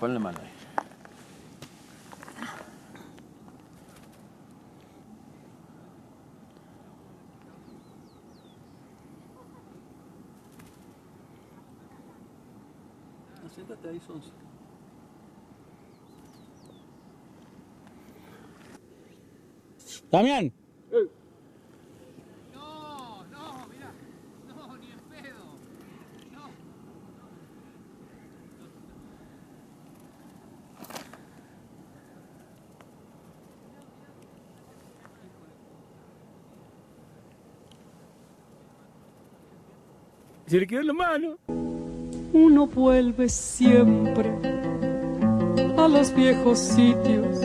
ponle mano ahí. Siéntate ahí, Sonso. Damián. No, mirá. No, ni en pedo. No. Se le quedó en la mano. Uno vuelve siempre a los viejos sitios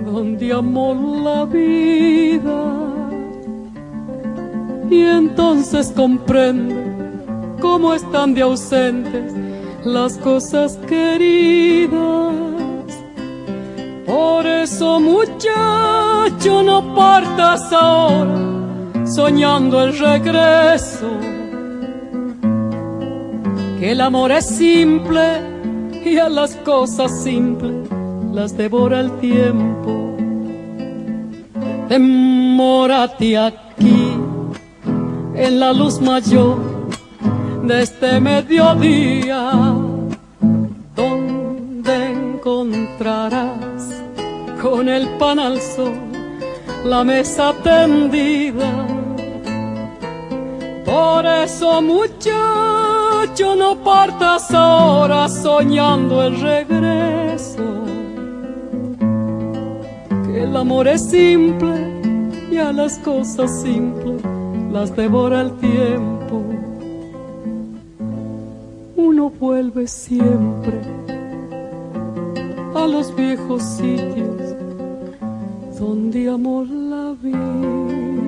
donde amó la vida, y entonces comprende cómo están de ausentes las cosas queridas. Por eso, muchacho, no partas ahora soñando el regreso, que el amor es simple y a las cosas simples las devora el tiempo. Demórate aquí en la luz mayor de este mediodía, donde encontrarás con el pan al sol la mesa tendida. Por eso, muchacho, no partas ahora soñando el regreso, que el amor es simple y a las cosas simples las devora el tiempo. Uno vuelve siempre a los viejos sitios donde amó la vida.